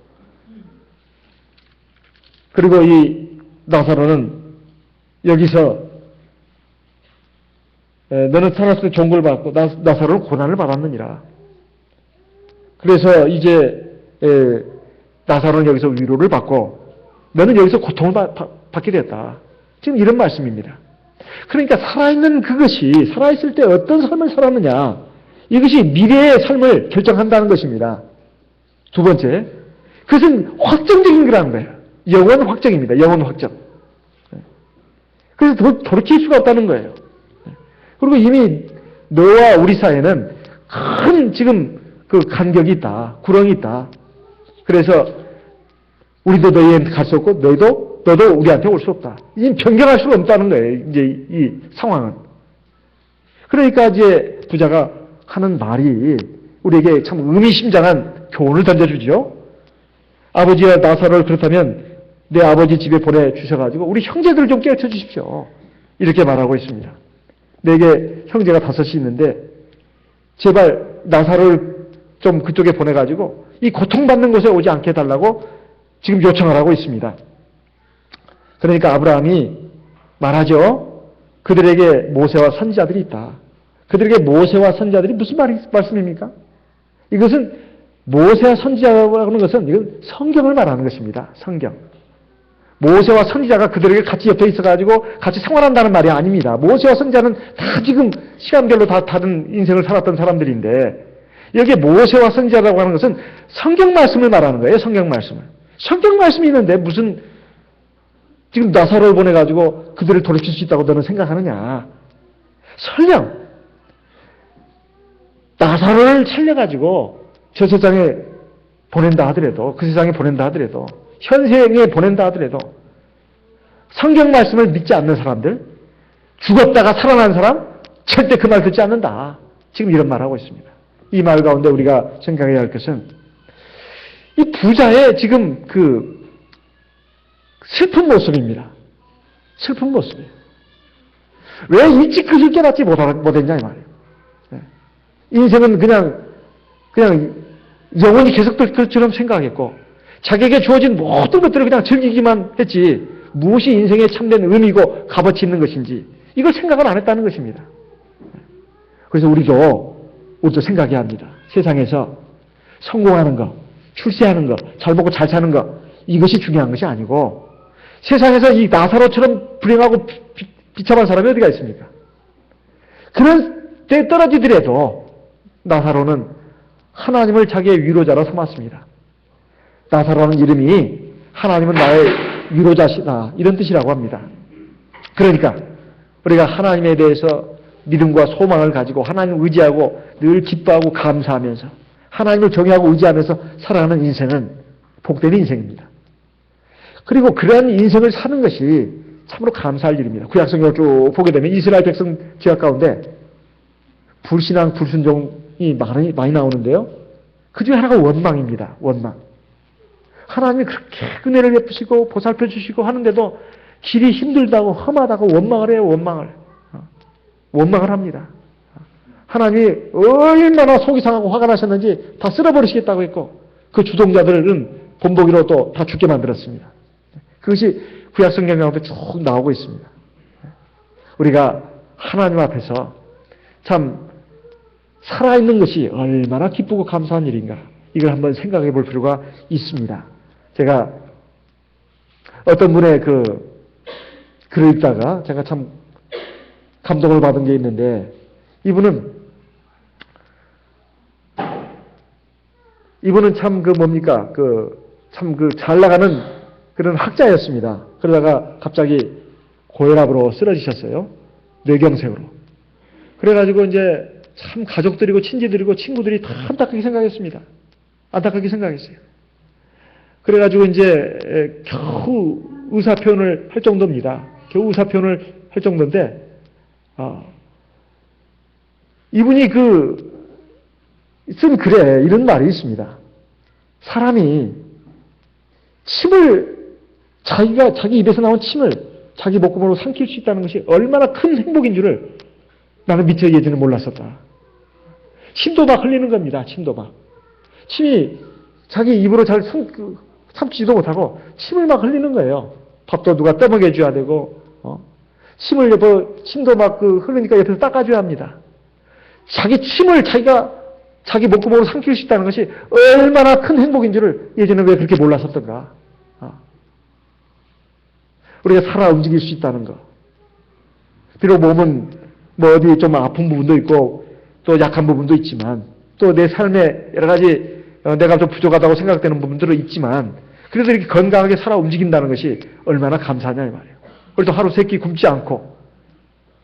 S1: 그리고 이 나사로는 여기서 너는 살았을 때 좋은 걸 받고 나사로는 고난을 받았느니라. 그래서 이제 나사로는 여기서 위로를 받고 너는 여기서 고통을 받게 됐다. 지금 이런 말씀입니다. 그러니까 살아있는 그것이 살아있을 때 어떤 삶을 살았느냐 이것이 미래의 삶을 결정한다는 것입니다. 두 번째 그것은 확정적인 거라는 거예요. 영원 확정입니다. 영원 확정. 그래서 돌이킬 수가 없다는 거예요. 그리고 이미 너와 우리 사이에는 큰 지금 그 간격이 있다. 구렁이 있다. 그래서 우리도 너희한테 갈 수 없고 너도 우리한테 올 수 없다. 이제 변경할 수가 없다는 거예요. 이제 이 상황은. 그러니까 이제 부자가 하는 말이 우리에게 참 의미심장한 교훈을 던져주죠. 아버지와 나사로를 그렇다면 내 아버지 집에 보내주셔가지고 우리 형제들 좀 깨우쳐 주십시오. 이렇게 말하고 있습니다. 내게 형제가 5이 있는데 제발 나사로를 좀 그쪽에 보내가지고 이 고통받는 곳에 오지 않게 해달라고 지금 요청을 하고 있습니다. 그러니까 아브라함이 말하죠. 그들에게 모세와 선지자들이 있다. 그들에게 모세와 선지자들이 무슨 말씀입니까? 이것은 모세와 선지자라고 하는 것은 이건 성경을 말하는 것입니다. 성경. 모세와 선지자가 그들에게 같이 옆에 있어가지고 같이 생활한다는 말이 아닙니다. 모세와 선지자는 다 지금 시간별로 다 다른 인생을 살았던 사람들인데 여기에 모세와 선지자라고 하는 것은 성경 말씀을 말하는 거예요. 성경 말씀을. 성경 말씀이 있는데 무슨 지금 나사로를 보내가지고 그들을 돌이킬 수 있다고 너는 생각하느냐. 설령 나사로를 살려가지고 저 세상에 보낸다 하더라도 그 세상에 보낸다 하더라도 현생에 보낸다 하더라도 성경 말씀을 믿지 않는 사람들 죽었다가 살아난 사람 절대 그 말 듣지 않는다. 지금 이런 말을 하고 있습니다. 이 말 가운데 우리가 생각해야 할 것은 이 부자의 지금 그 슬픈 모습입니다. 슬픈 모습이에요. 왜 일찍 그걸 깨닫지 못했냐 이 말이에요. 인생은 그냥 영원히 계속 그것처럼 생각했고 자기에게 주어진 모든 것들을 그냥 즐기기만 했지 무엇이 인생의 참된 의미고 값어치 있는 것인지 이걸 생각을 안 했다는 것입니다. 그래서 우리도 생각해야 합니다. 세상에서 성공하는 거, 출세하는 거, 잘 먹고 잘 사는 거 이것이 중요한 것이 아니고 세상에서 이 나사로처럼 불행하고 비참한 사람이 어디가 있습니까? 그런 때에 떨어지더라도 나사로는 하나님을 자기의 위로자로 삼았습니다. 나사로라는 이름이 하나님은 나의 위로자시다 이런 뜻이라고 합니다. 그러니까 우리가 하나님에 대해서 믿음과 소망을 가지고 하나님을 의지하고 늘 기뻐하고 감사하면서 하나님을 경외하고 의지하면서 살아가는 인생은 복된 인생입니다. 그리고 그러한 인생을 사는 것이 참으로 감사할 일입니다. 구약성경을 쭉 보게 되면 이스라엘 백성 죄악 가운데 불신앙, 불순종이 많이 나오는데요. 그 중에 하나가 원망입니다. 원망. 하나님이 그렇게 은혜를 베푸시고 보살펴 주시고 하는데도 길이 힘들다고 험하다고 원망을 해요. 원망을 합니다. 하나님이 얼마나 속이 상하고 화가 나셨는지 다 쓸어버리시겠다고 했고 그 주동자들은 본보기로 또 다 죽게 만들었습니다. 그것이 구약성경 가운데 쭉 나오고 있습니다. 우리가 하나님 앞에서 참 살아있는 것이 얼마나 기쁘고 감사한 일인가 이걸 한번 생각해 볼 필요가 있습니다. 제가 어떤 분의 글을 읽다가 제가 참 감동을 받은 게 있는데 이분은 참 참 잘 나가는 그런 학자였습니다. 그러다가 갑자기 고혈압으로 쓰러지셨어요. 뇌경색으로. 그래가지고 이제 참 가족들이고 친지들이고 친구들이 다 안타깝게 생각했습니다. 안타깝게 생각했어요. 그래가지고 이제 겨우 의사표현을 할 정도입니다. 겨우 의사표현을 할 정도인데 이분이 쓴 글에 이런 말이 있습니다. 사람이 자기 입에서 나온 침을 자기 목구멍으로 삼킬 수 있다는 것이 얼마나 큰 행복인 줄을 나는 미처 예전에 몰랐었다. 침도 막 흘리는 겁니다. 침도 막. 침이 자기 입으로 잘 참지도 못하고 침을 막 흘리는 거예요. 밥도 누가 떠먹여 줘야 되고 침도 막 흐르니까 옆에서 닦아줘야 합니다. 자기 침을 자기 목구멍으로 삼킬 수 있다는 것이 얼마나 큰 행복인 줄을 예전에 왜 그렇게 몰랐었던가. 우리가 살아 움직일 수 있다는 거. 비록 몸은 뭐 어디 좀 아픈 부분도 있고 또 약한 부분도 있지만 또 내 삶에 여러 가지 내가 좀 부족하다고 생각되는 부분들은 있지만 그래도 이렇게 건강하게 살아 움직인다는 것이 얼마나 감사하냐 이 말이에요. 그리고 또 하루 세 끼 굶지 않고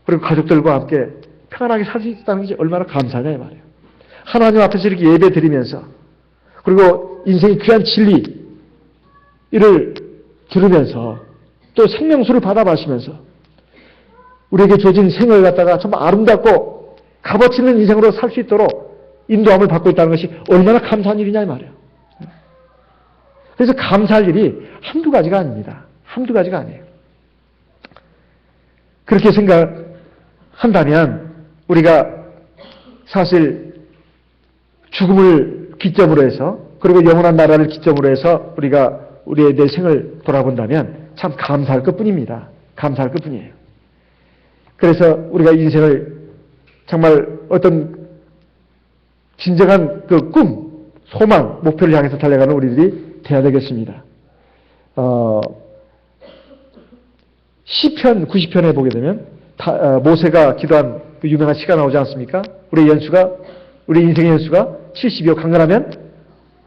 S1: 그리고 가족들과 함께 편안하게 살 수 있다는 것이 얼마나 감사하냐 이 말이에요. 하나님 앞에서 이렇게 예배 드리면서 그리고 인생의 귀한 진리 이를 들으면서 또 생명수를 받아 마시면서 우리에게 주어진 생을 갖다가 정말 아름답고 값어치 있는 인생으로 살 수 있도록 인도함을 받고 있다는 것이 얼마나 감사한 일이냐 이 말이에요. 그래서 감사할 일이 한두 가지가 아닙니다. 한두 가지가 아니에요. 그렇게 생각한다면 우리가 사실 죽음을 기점으로 해서 그리고 영원한 나라를 기점으로 해서 우리가 우리의 내 생을 돌아본다면 참 감사할 것뿐입니다. 감사할 것뿐이에요. 그래서 우리가 인생을 정말 어떤 진정한 꿈, 소망, 목표를 향해서 달려가는 우리들이 되어야 되겠습니다. 시편 90편에 보게 되면 모세가 기도한 그 유명한 시가 나오지 않습니까? 우리 인생의 연수가 70이요 강건하면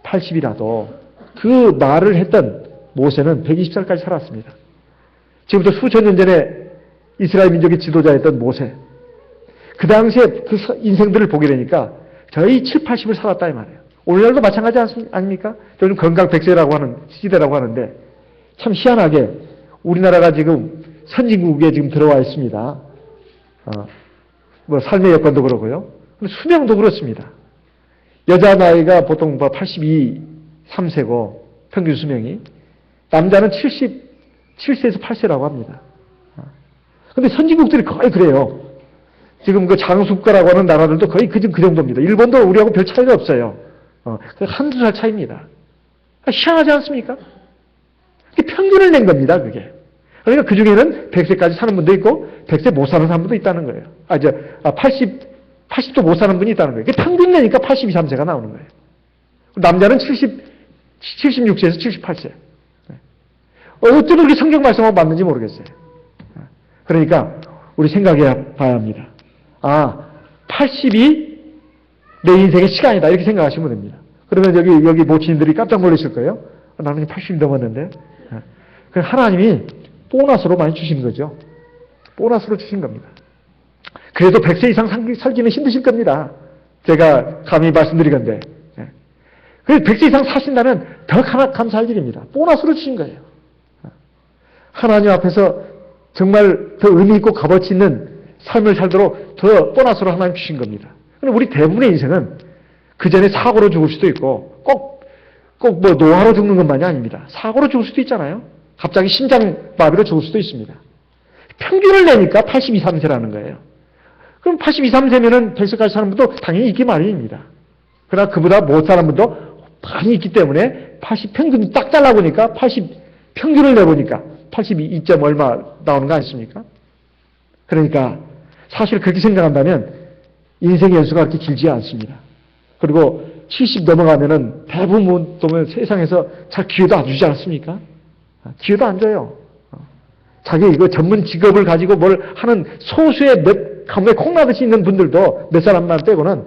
S1: 80이라도 그 말을 했던 모세는 120살까지 살았습니다. 지금부터 수천 년 전에 이스라엘 민족의 지도자였던 모세. 그 당시에 그 인생들을 보게 되니까 저희 7, 80을 살았다 이 말이에요. 오늘날도 마찬가지 아닙니까? 요즘 건강 100세라고 하는 시대라고 하는데 참 희한하게 우리나라가 지금 선진국에 지금 들어와 있습니다. 삶의 여건도 그러고요. 수명도 그렇습니다. 여자 나이가 보통 82, 3세고 평균 수명이 남자는 77세에서 8세라고 합니다. 근데 선진국들이 거의 그래요. 지금 그 장수국가라고 하는 나라들도 거의 그 정도입니다. 일본도 우리하고 별 차이가 없어요. 한두 살 차이입니다. 희한하지 않습니까? 평균을 낸 겁니다, 그게. 그러니까 그 중에는 100세까지 사는 분도 있고, 100세 못 사는 사람도 있다는 거예요. 80도 못 사는 분이 있다는 거예요. 평균 내니까 82, 3세가 나오는 거예요. 남자는 76세에서 78세. 어쩌면 그렇게 성경 말씀하고 맞는지 모르겠어요. 그러니까, 우리 생각해 봐야 합니다. 80이 내 인생의 시간이다. 이렇게 생각하시면 됩니다. 그러면 여기 모친들이 깜짝 놀라실 거예요. 나는 80이 넘었는데. 하나님이 보너스로 많이 주신 거죠. 보너스로 주신 겁니다. 그래도 100세 이상 살기는 힘드실 겁니다. 제가 감히 말씀드리건데. 그래서 100세 이상 사신다면 더 감사할 일입니다. 보너스로 주신 거예요. 하나님 앞에서 정말 더 의미 있고 값어치 있는 삶을 살도록 더 보너스로 하나님 주신 겁니다. 근데 우리 대부분의 인생은 그 전에 사고로 죽을 수도 있고 꼭 뭐 노화로 죽는 것만이 아닙니다. 사고로 죽을 수도 있잖아요. 갑자기 심장마비로 죽을 수도 있습니다. 평균을 내니까 82, 3세라는 거예요. 그럼 82, 3세면은 100세까지 사는 분도 당연히 있기 마련입니다. 그러나 그보다 못 사는 분도 많이 있기 때문에 80 평균 딱 잘라보니까 80 평균을 내보니까 82 2점 얼마 나오는 거 아니십니까? 그러니까 사실 그렇게 생각한다면 인생의 연수가 그렇게 길지 않습니다. 그리고 70 넘어가면은 대부분 보면 세상에서 잘 기회도 안 주지 않습니까? 기회도 안 줘요. 자기 이거 전문 직업을 가지고 뭘 하는 소수의 가문에 콩나듯이 있는 분들도 몇 사람만 빼고는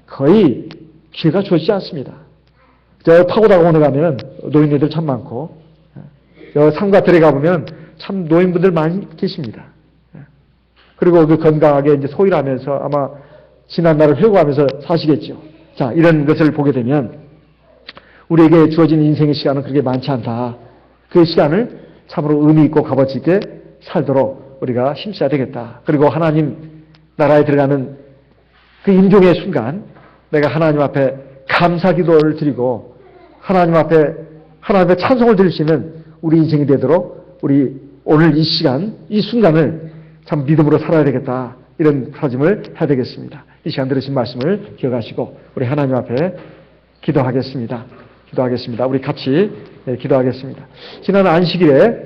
S1: 거의 기회가 주어지지 않습니다. 저 파고다공원에 가면 노인네들 참 많고, 저 산과 들에 가보면 참 노인분들 많이 계십니다. 그리고 그 건강하게 이제 소일하면서 아마 지난 날을 회고하면서 사시겠죠. 자, 이런 것을 보게 되면 우리에게 주어진 인생의 시간은 그렇게 많지 않다. 그 시간을 참으로 의미 있고 값어치 있게 살도록 우리가 힘써야 되겠다. 그리고 하나님 나라에 들어가는 그 임종의 순간 내가 하나님 앞에 감사 기도를 드리고 하나님 앞에 찬송을 드릴 수 있는 우리 인생이 되도록 우리 오늘 이 시간, 이 순간을 참 믿음으로 살아야 되겠다. 이런 다짐을 해야 되겠습니다. 이 시간 들으신 말씀을 기억하시고 우리 하나님 앞에 기도하겠습니다. 우리 같이 기도하겠습니다. 지난 안식일에